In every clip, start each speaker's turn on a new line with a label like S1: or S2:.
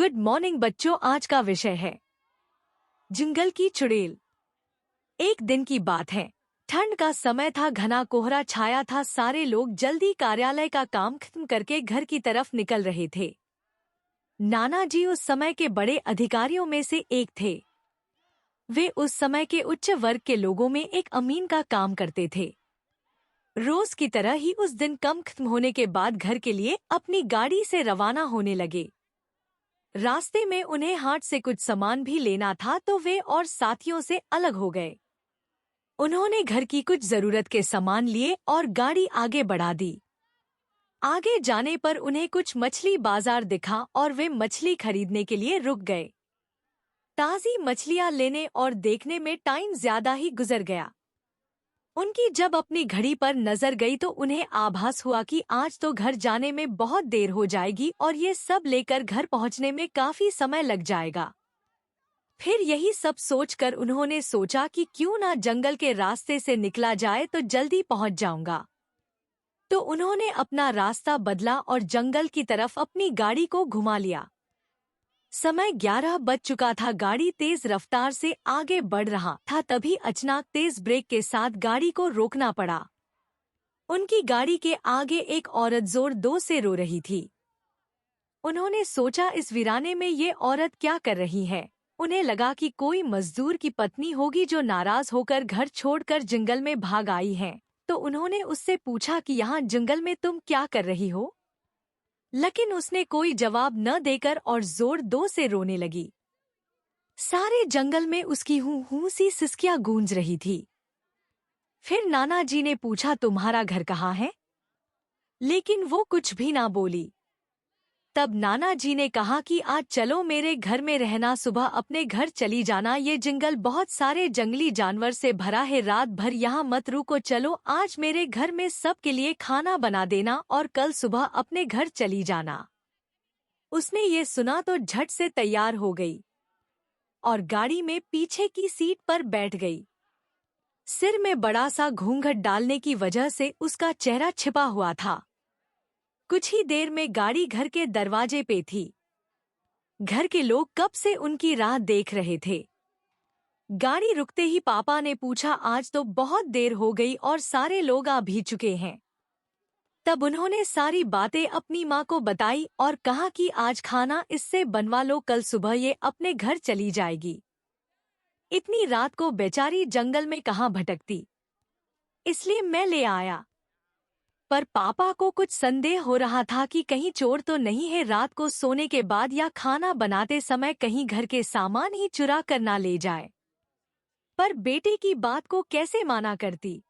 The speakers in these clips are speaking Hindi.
S1: गुड मॉर्निंग बच्चों। आज का विषय है जंगल की चुड़ैल। एक दिन की बात है। ठंड का समय था, घना कोहरा छाया था। सारे लोग जल्दी कार्यालय का काम खत्म करके घर की तरफ निकल रहे थे। नाना जी उस समय के बड़े अधिकारियों में से एक थे। वे उस समय के उच्च वर्ग के लोगों में एक अमीन का काम करते थे। रोज की तरह ही उस दिन काम खत्म होने के बाद घर के लिए अपनी गाड़ी से रवाना होने लगे। रास्ते में उन्हें हाट से कुछ सामान भी लेना था, तो वे और साथियों से अलग हो गए। उन्होंने घर की कुछ जरूरत के सामान लिए और गाड़ी आगे बढ़ा दी। आगे जाने पर उन्हें कुछ मछली बाजार दिखा और वे मछली खरीदने के लिए रुक गए। ताज़ी मछलियां लेने और देखने में टाइम ज्यादा ही गुजर गया। उनकी जब अपनी घड़ी पर नजर गई तो उन्हें आभास हुआ कि आज तो घर जाने में बहुत देर हो जाएगी और ये सब लेकर घर पहुंचने में काफी समय लग जाएगा। फिर यही सब सोचकर उन्होंने सोचा कि क्यों ना जंगल के रास्ते से निकला जाए, तो जल्दी पहुंच जाऊंगा। तो उन्होंने अपना रास्ता बदला और जंगल की तरफ अपनी गाड़ी को घुमा लिया। समय 11 बज चुका था। गाड़ी तेज रफ्तार से आगे बढ़ रहा था, तभी अचानक तेज ब्रेक के साथ गाड़ी को रोकना पड़ा। उनकी गाड़ी के आगे एक औरत जोर से रो रही थी। उन्होंने सोचा, इस वीराने में ये औरत क्या कर रही है। उन्हें लगा कि कोई मजदूर की पत्नी होगी जो नाराज होकर घर छोड़कर जंगल में भाग आई है। तो उन्होंने उससे पूछा कि यहाँ जंगल में तुम क्या कर रही हो। लेकिन उसने कोई जवाब न देकर और जोर से रोने लगी। सारे जंगल में उसकी हूँ सी सिसकियां गूंज रही थी। फिर नाना जी ने पूछा, तुम्हारा घर कहाँ है? लेकिन वो कुछ भी ना बोली। तब नाना जी ने कहा कि आज चलो मेरे घर में रहना, सुबह अपने घर चली जाना। ये जंगल बहुत सारे जंगली जानवर से भरा है, रात भर यहाँ मत रुको। चलो आज मेरे घर में सबके लिए खाना बना देना और कल सुबह अपने घर चली जाना। उसने ये सुना तो झट से तैयार हो गई और गाड़ी में पीछे की सीट पर बैठ गई। सिर में बड़ा सा घूंघट डालने की वजह से उसका चेहरा छिपा हुआ था। कुछ ही देर में गाड़ी घर के दरवाजे पे थी। घर के लोग कब से उनकी राह देख रहे थे। गाड़ी रुकते ही पापा ने पूछा, आज तो बहुत देर हो गई और सारे लोग आ भी चुके हैं। तब उन्होंने सारी बातें अपनी माँ को बताई और कहा कि आज खाना इससे बनवा लो, कल सुबह ये अपने घर चली जाएगी। इतनी रात को बेचारी जंगल में कहाँ भटकती, इसलिए मैं ले आया। पर पापा को कुछ संदेह हो रहा था कि कहीं चोर तो नहीं है, रात को सोने के बाद या खाना बनाते समय कहीं घर के सामान ही चुरा कर ना ले जाए। पर बेटे की बात को कैसे माना करती।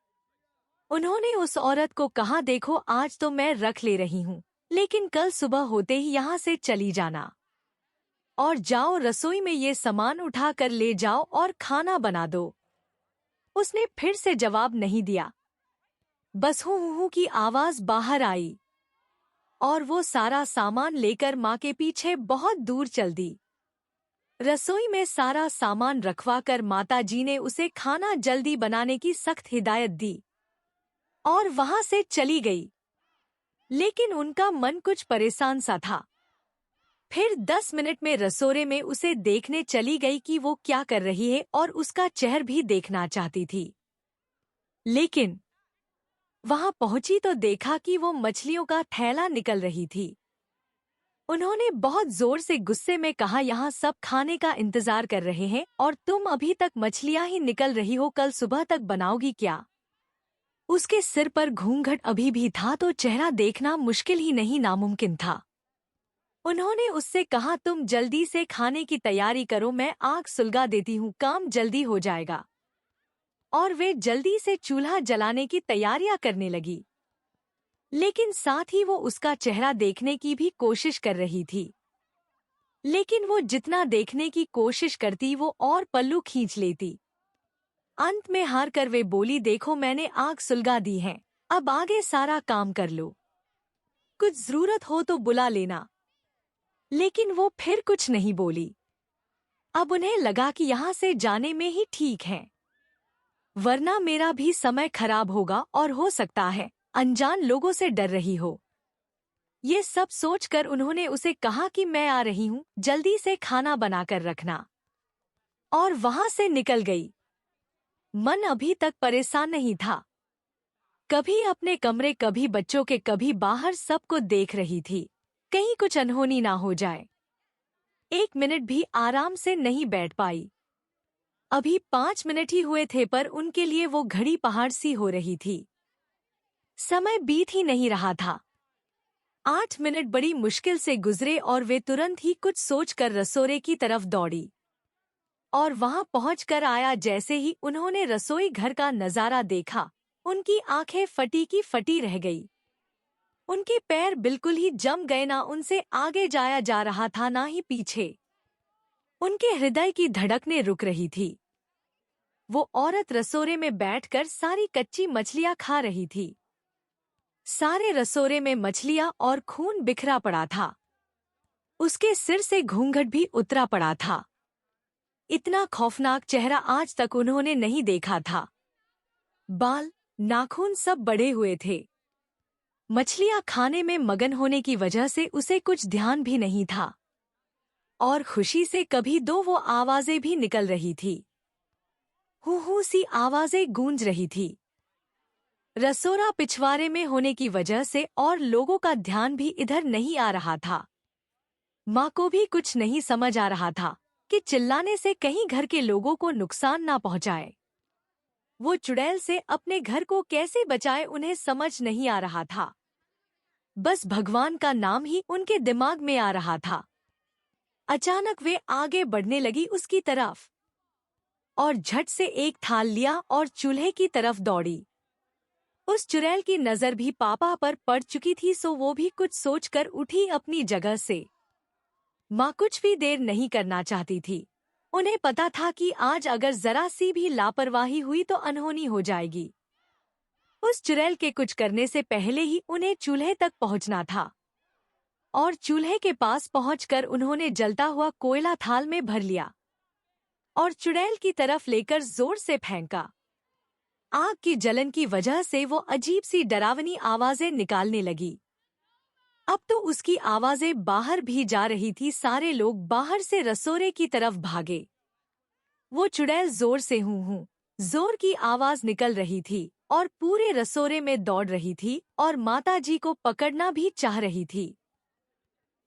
S1: उन्होंने उस औरत को कहा, देखो आज तो मैं रख ले रही हूँ, लेकिन कल सुबह होते ही यहाँ से चली जाना और जाओ रसोई में ये सामान उठा कर ले जाओ और खाना बना दो। उसने फिर से जवाब नहीं दिया। बस हूँ की आवाज बाहर आई और वो सारा सामान लेकर माँ के पीछे बहुत दूर चल दी। रसोई में सारा सामान रखवाकर माताजी ने उसे खाना जल्दी बनाने की सख्त हिदायत दी और वहां से चली गई। लेकिन उनका मन कुछ परेशान सा था। फिर 10 मिनट में रसोड़े में उसे देखने चली गई कि वो क्या कर रही है और उसका चेहरा भी देखना चाहती थी। लेकिन वहां पहुंची तो देखा कि वो मछलियों का थैला निकल रही थी। उन्होंने बहुत जोर से गुस्से में कहा, यहाँ सब खाने का इंतजार कर रहे हैं और तुम अभी तक मछलियां ही निकल रही हो, कल सुबह तक बनाओगी क्या? उसके सिर पर घूंघट अभी भी था तो चेहरा देखना मुश्किल ही नहीं नामुमकिन था। उन्होंने उससे कहा, तुम जल्दी से खाने की तैयारी करो, मैं आग सुलगा देती हूँ, काम जल्दी हो जाएगा। और वे जल्दी से चूल्हा जलाने की तैयारियां करने लगी। लेकिन साथ ही वो उसका चेहरा देखने की भी कोशिश कर रही थी। लेकिन वो जितना देखने की कोशिश करती वो और पल्लू खींच लेती। अंत में हार कर वे बोली, देखो मैंने आग सुलगा दी है, अब आगे सारा काम कर लो, कुछ जरूरत हो तो बुला लेना। लेकिन वो फिर कुछ नहीं बोली। अब उन्हें लगा कि यहाँ से जाने में ही ठीक है, वरना मेरा भी समय खराब होगा और हो सकता है अनजान लोगों से डर रही हो। ये सब सोचकर उन्होंने उसे कहा कि मैं आ रही हूँ, जल्दी से खाना बनाकर रखना, और वहां से निकल गई। मन अभी तक परेशान नहीं था। कभी अपने कमरे, कभी बच्चों के, कभी बाहर, सबको देख रही थी, कहीं कुछ अनहोनी ना हो जाए। 1 मिनट भी आराम से नहीं बैठ पाई। अभी 5 मिनट ही हुए थे, पर उनके लिए वो घड़ी पहाड़ सी हो रही थी। समय बीत ही नहीं रहा था। 8 मिनट बड़ी मुश्किल से गुजरे और वे तुरंत ही कुछ सोचकर रसोई की तरफ दौड़ी, और वहां पहुंचकर आया जैसे ही उन्होंने रसोई घर का नजारा देखा, उनकी आंखें फटी की फटी रह गई। उनके पैर बिल्कुल ही जम गए, ना उनसे आगे जाया जा रहा था ना ही पीछे। उनके हृदय की धड़कनें रुक रही थी। वो औरत रसोरे में बैठकर सारी कच्ची मछलियां खा रही थी। सारे रसोरे में मछलियां और खून बिखरा पड़ा था। उसके सिर से घूंघट भी उतरा पड़ा था। इतना खौफनाक चेहरा आज तक उन्होंने नहीं देखा था। बाल, नाखून सब बढ़े हुए थे। मछलियां खाने में मगन होने की वजह से उसे कुछ ध्यान भी नहीं था, और खुशी से कभी दो वो आवाजें भी निकल रही थी। हू सी आवाजें गूंज रही थी। रसोरा पिछवाड़े में होने की वजह से और लोगों का ध्यान भी इधर नहीं आ रहा था। माँ को भी कुछ नहीं समझ आ रहा था कि चिल्लाने से कहीं घर के लोगों को नुकसान ना पहुंचाए। वो चुड़ैल से अपने घर को कैसे बचाए, उन्हें समझ नहीं आ रहा था। बस भगवान का नाम ही उनके दिमाग में आ रहा था। अचानक वे आगे बढ़ने लगी उसकी तरफ, और झट से एक थाल लिया और चूल्हे की तरफ दौड़ी। उस चुड़ैल की नजर भी पापा पर पड़ चुकी थी, सो वो भी कुछ सोचकर उठी अपनी जगह से। माँ कुछ भी देर नहीं करना चाहती थी। उन्हें पता था कि आज अगर जरा सी भी लापरवाही हुई तो अनहोनी हो जाएगी। उस चुड़ैल के कुछ करने से पहले ही उन्हें चूल्हे तक पहुंचना था, और चूल्हे के पास पहुंचकर उन्होंने जलता हुआ कोयला थाल में भर लिया और चुड़ैल की तरफ लेकर जोर से फेंका। आग की जलन की वजह से वो अजीब सी डरावनी आवाजें निकालने लगी। अब तो उसकी आवाजें बाहर भी जा रही थी। सारे लोग बाहर से रसोरे की तरफ भागे। वो चुड़ैल जोर से हूँ जोर की आवाज निकल रही थी और पूरे रसोरे में दौड़ रही थी और माताजी को पकड़ना भी चाह रही थी।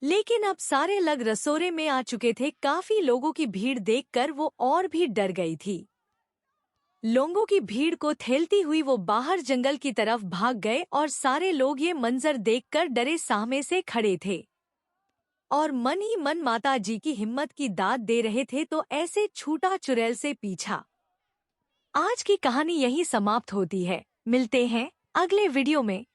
S1: लेकिन अब सारे लग रसोरे में आ चुके थे। काफी लोगों की भीड़ देखकर वो और भी डर गई थी। लोगों की भीड़ को ठेलती हुई वो बाहर जंगल की तरफ भाग गए, और सारे लोग ये मंजर देखकर डरे साहमे से खड़े थे और मन ही मन माताजी की हिम्मत की दाद दे रहे थे। तो ऐसे छूटा चुड़ैल से पीछा। आज की कहानी यहीं समाप्त होती है। मिलते हैं अगले वीडियो में।